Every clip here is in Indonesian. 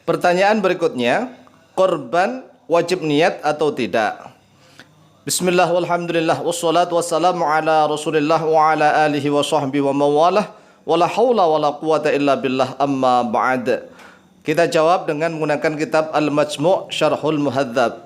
Pertanyaan berikutnya, korban wajib niat atau tidak? Bismillah walhamdulillah wassalatu wassalamu ala rasulillah wa ala alihi wa sahbihi wa mawalah wa la hawla wa la quwata illa billah amma ba'd. Kita jawab dengan menggunakan kitab Al-Majmu' Syarhul Muhadzab.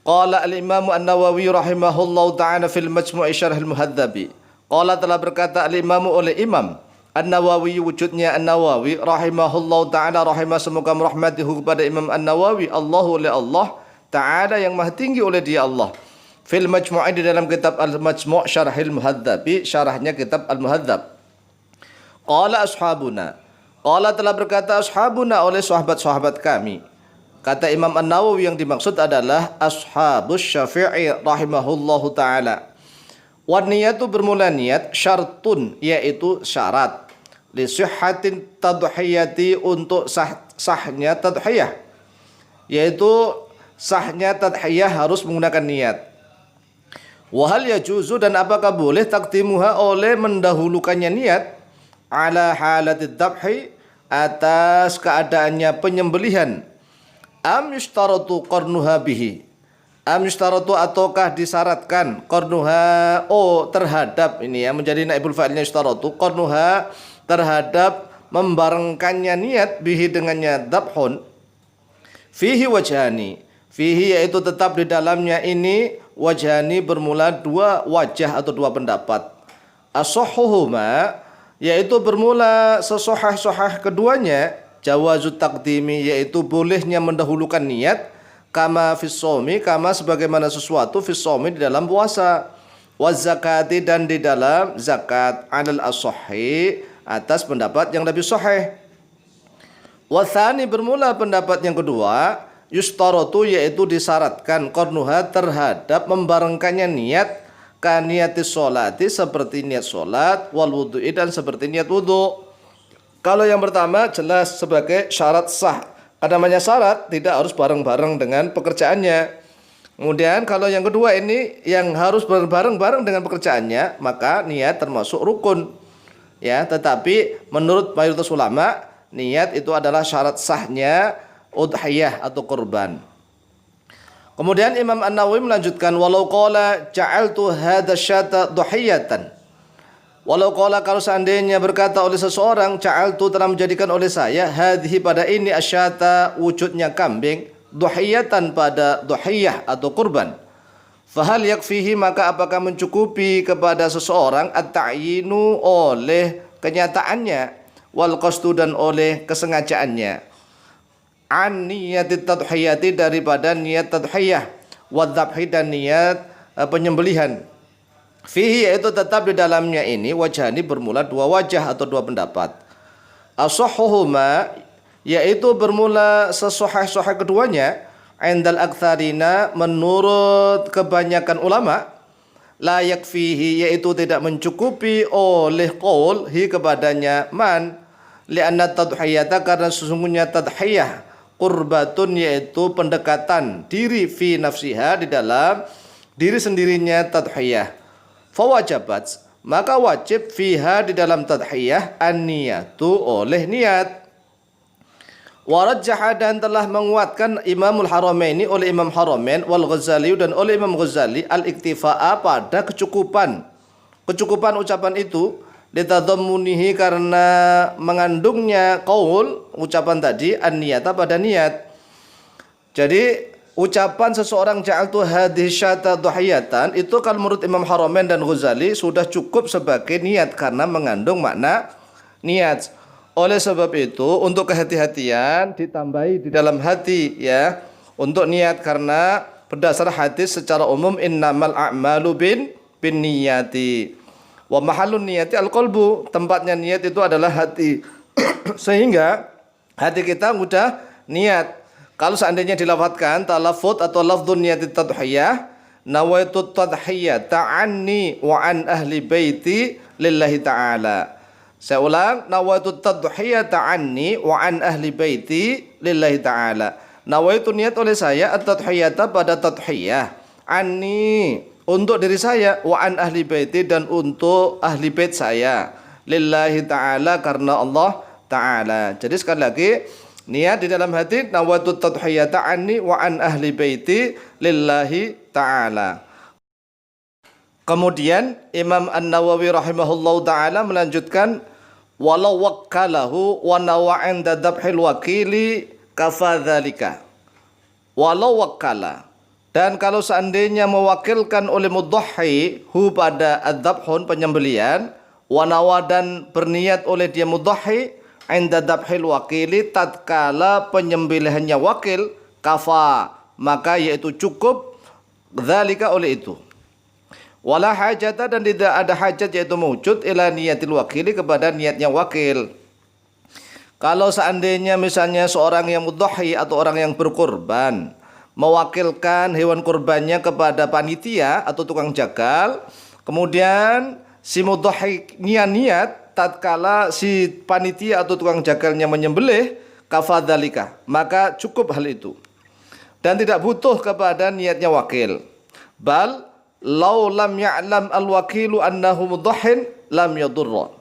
Qala al-Imam An-Nawawi rahimahullahu ta'ala fil Majmu' Syarhul Muhadzabi. Qala telah berkata al-Imam oleh Imam An-Nawawi, wujudnya An-Nawawi rahimahullahu ta'ala, rahimah semoga merahmatihu kepada Imam An-Nawawi, Allahu oleh Allah ta'ala yang maha tinggi oleh dia Allah. Fil Majmu'i di dalam kitab Al-Majmu' Syarhil Muhadzabi, syarahnya kitab Al-Muhadzab. Qala ashabuna, qala telah berkata ashabuna oleh sahabat-sahabat kami. Kata Imam An-Nawawi yang dimaksud adalah ashabus Syafi'i rahimahullahu ta'ala. Wan niyatu bermula niat syartun, yaitu syarat li sihhatin tadhiyati, untuk sahnya tadhiyah, yaitu sahnya tadhiyah harus menggunakan niat. Wahal yajuzu, dan apakah boleh takdimuha, oleh mendahulukannya niat, ala halatid dabhi, atas keadaannya penyembelihan. Am yustaratu qarnuha bihi, am yustaratu ataukah disyaratkan, qarnuha terhadap, ini ya menjadi naibul fa'ilnya yustaratu, qarnuha terhadap membarengkannya niat, bihi dengannya dabhun. Fihi wajhani, fihi yaitu tetap di dalamnya ini, wajhani bermula dua wajah atau dua pendapat. As-sahhuhuma, yaitu bermula sesohah-sohah keduanya, jawazut taqdimi, yaitu bolehnya mendahulukan niat, kama fis shaumi, kama sebagaimana sesuatu fis shaumi di dalam puasa, waz zakati, dan di dalam zakat, alal as-sahih, atas pendapat yang lebih sahih. Wathani, bermula pendapat yang kedua, yustaratu, yaitu disyaratkan, qarnuha terhadap membarengkannya niat, kaniyatis sholati, seperti niat sholat, wal wudu'i, dan seperti niat wudu. Kalau yang pertama jelas sebagai syarat sah, namanya syarat tidak harus bareng-bareng dengan pekerjaannya. Kemudian kalau yang kedua ini yang harus bareng-bareng dengan pekerjaannya, maka niat termasuk rukun, ya. Tetapi menurut mayoritas ulama, niat itu adalah syarat sahnya udhiyah atau kurban. Kemudian Imam An-Nawawi melanjutkan, walau qala ja'altu hadha syata dhuhiyatan, walau qala, kalau seandainya berkata oleh seseorang, ja'altu telah menjadikan oleh saya, hadhi pada ini, asyata wujudnya kambing, dhuhiyatan pada dhuhiyah atau kurban, fahal yakfihi, maka apakah mencukupi kepada seseorang, at-ta'yinu, oleh kenyataannya, wal qasdu, dan oleh kesengajaannya, an niyatit tadhiyati, daripada niat tadhiyah, wadzabhi, dan niat penyembelihan. Fihi, yaitu tetap di dalamnya ini, wajhani bermula dua wajah atau dua pendapat. As-sahhuhuma, yaitu bermula sesohah-sohah keduanya, indal aktsarina, menurut kebanyakan ulama, la yakfihi, yaitu tidak mencukupi oleh qaul hi kepadanya man, li'anna tadhiyata, karena sesungguhnya tadhiyah qurbatun, yaitu pendekatan diri, fi nafsiha, di dalam diri sendirinya tadhiyah. Fawajabat, maka wajib, fiha, di dalam tadhiyah, an-niyatu, oleh niat. Warajjaha, dan telah menguatkan Imamul Haramaini, oleh Imam Haramain, wal Ghazali, dan oleh Imam Ghazali, al-iktifa'a, pada kecukupan ucapan itu, litadhammunihi, karena mengandungnya qaul ucapan tadi, an-niyata, pada niat. Jadi ucapan seseorang ja'altu hadhihi syata dhuhiyatan, itu kalau menurut Imam Haramain dan Ghazali sudah cukup sebagai niat karena mengandung makna niat. Oleh sebab itu untuk kehati-hatian ditambahi di dalam hati, ya, untuk niat, karena berdasar hadis secara umum, innamal a'malu bin niyati wa mahallun niyati al-qalbu, tempatnya niat itu adalah hati. Sehingga hati kita mudah niat. Kalau seandainya dilafadzkan talaffuz atau lafdzun niyati tadhiyah, nawaitu tadhiyah ta'anni wa an ahli baiti lillahi ta'ala. Saya ulang, nawaitu tadhiyah ta'anni wa an ahli baiti lillahi ta'ala. Nawaitu, niat oleh saya, at-tadhiyata, pada tadhiyah, anni, untuk diri saya, wa an ahli baiti, dan untuk ahli bait saya, lillahi ta'ala, karena Allah Ta'ala. Jadi sekali lagi, Niat di dalam hati, nawaitu tadhiyata anni wa an ahli baiti lillahi ta'ala. Kemudian Imam An-Nawawi rahimahullahu ta'ala melanjutkan, walau wakkalahu wa nawa 'inda dzabhil wakili kafadzalika. Walau wakkala, dan kalau seandainya mewakilkan oleh mudhahi hu pada adzabhun penyembelian, wa nawa dan berniat oleh dia mudhahi 'inda dzabhil wakili tatkala penyembelihannya wakil, kafa maka yaitu cukup, dzalika oleh itu. Wala hajata dan tidak ada hajat yaitu mewujud ila niyatil wakili kepada niatnya wakil. Kalau seandainya misalnya seorang yang mudhahi atau orang yang berkorban mewakilkan hewan kurbannya kepada panitia atau tukang jagal, kemudian si mudhahi niat tatkala si panitia atau tukang jagalnya menyembelih, kafadzalika maka cukup hal itu dan tidak butuh kepada niatnya wakil. Bal law lam ya'lam al-wakilu annahu mudhahin lam yadurra.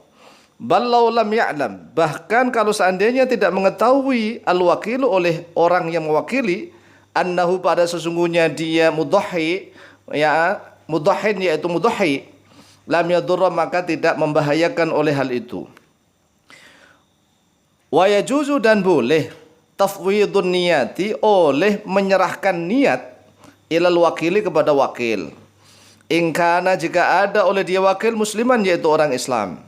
Bal law lam ya'lam, bahkan kalau seandainya tidak mengetahui al-wakilu oleh orang yang mewakili, annahu pada sesungguhnya dia mudhahi, ya mudhahin yaitu mudhahi, lam yadurra maka tidak membahayakan oleh hal itu. Wa yajuzu dan boleh tafwidun niyati oleh menyerahkan niat ilal wakili kepada wakil. Ingkana jika ada oleh dia wakil musliman yaitu orang Islam.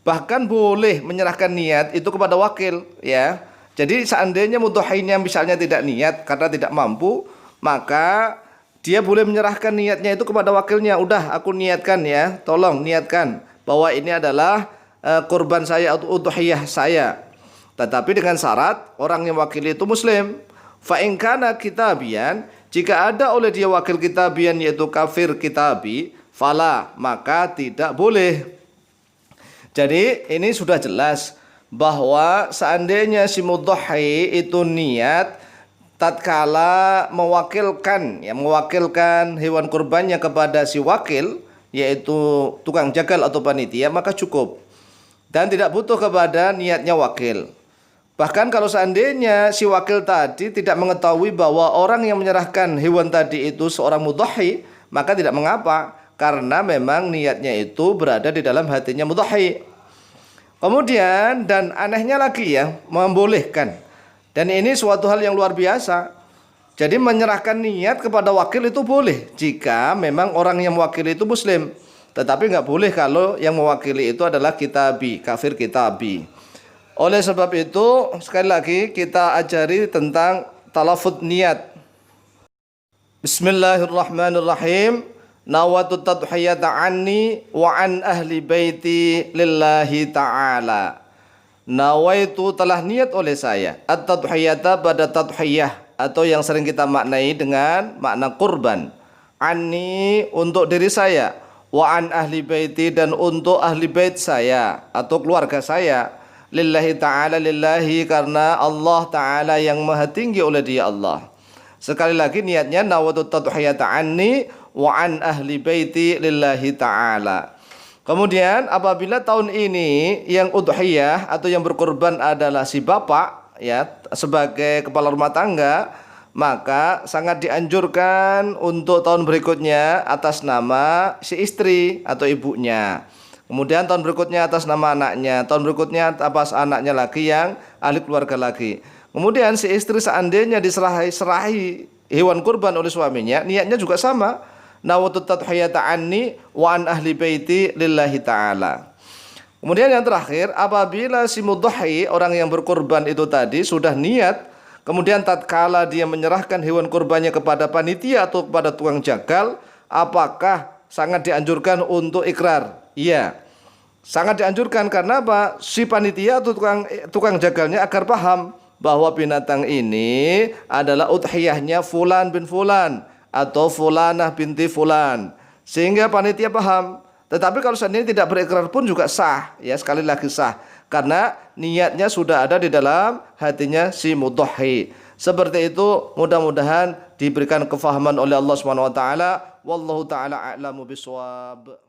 Bahkan boleh menyerahkan niat itu kepada wakil, ya. Jadi seandainya mudhahinya misalnya tidak niat karena tidak mampu, maka dia boleh menyerahkan niatnya itu kepada wakilnya. Udah aku niatkan ya, tolong niatkan bahwa ini adalah kurban saya atau udhiyah saya. Tetapi dengan syarat orang yang wakili itu muslim. Fa in kana kitabian, jika ada oleh dia wakil kitabian yaitu kafir kitabi, fala maka tidak boleh. Jadi ini sudah jelas bahwa seandainya si mudhahi itu niat tatkala mewakilkan hewan kurbannya kepada si wakil yaitu tukang jagal atau panitia, maka cukup dan tidak butuh kepada niatnya wakil. Bahkan kalau seandainya si wakil tadi tidak mengetahui bahwa orang yang menyerahkan hewan tadi itu seorang mudhahi, maka tidak mengapa karena memang niatnya itu berada di dalam hatinya mudhahi. Kemudian dan anehnya lagi ya, membolehkan. Dan ini suatu hal yang luar biasa. Jadi menyerahkan niat kepada wakil itu boleh jika memang orang yang mewakili itu muslim. Tetapi nggak boleh kalau yang mewakili itu adalah kitabi, kafir kitabi. Oleh sebab itu sekali lagi kita ajari tentang talafut niat. Bismillahirrahmanirrahim. Nawatu tadhiyata anni wa an ahli baiti lillahi ta'ala. Nawaitu telah niat oleh saya at-tadhiyata pada tadhiyah atau yang sering kita maknai dengan makna kurban. Anni untuk diri saya, wa an ahli baiti dan untuk ahli bait saya atau keluarga saya. Lillahi ta'ala, lillahi karena Allah ta'ala yang maha tinggi oleh dia Allah. Sekali lagi niatnya nawatu tadhiyata anni wa an ahli baiti lillahi ta'ala. Kemudian apabila tahun ini yang udhiyah atau yang berkorban adalah si bapak ya sebagai kepala rumah tangga, maka sangat dianjurkan untuk tahun berikutnya atas nama si istri atau ibunya. Kemudian tahun berikutnya atas nama anaknya, tahun berikutnya atas anaknya lagi yang ahli keluarga lagi. Kemudian si istri seandainya diserahi hewan kurban oleh suaminya, niatnya juga sama. Nawatu tadhiyata anni wa an ahli baiti lillahi ta'ala. Kemudian yang terakhir, apabila si mudhahi orang yang berkorban itu tadi sudah niat, kemudian tatkala dia menyerahkan hewan kurbannya kepada panitia atau kepada tukang jagal, apakah sangat dianjurkan untuk ikrar? Iya, sangat dianjurkan karena apa? Si panitia atau tukang jagalnya agar paham bahwa binatang ini adalah udhiyahnya fulan bin fulan atau fulanah binti fulan, sehingga panitia paham. Tetapi kalau seandainya tidak berikrar pun juga sah, ya sekali lagi sah karena niatnya sudah ada di dalam hatinya si mudhahi. Seperti itu, mudah-mudahan diberikan kefahaman oleh Allah Subhanahu wa taala. Wallahu taala a'lamu bishawab.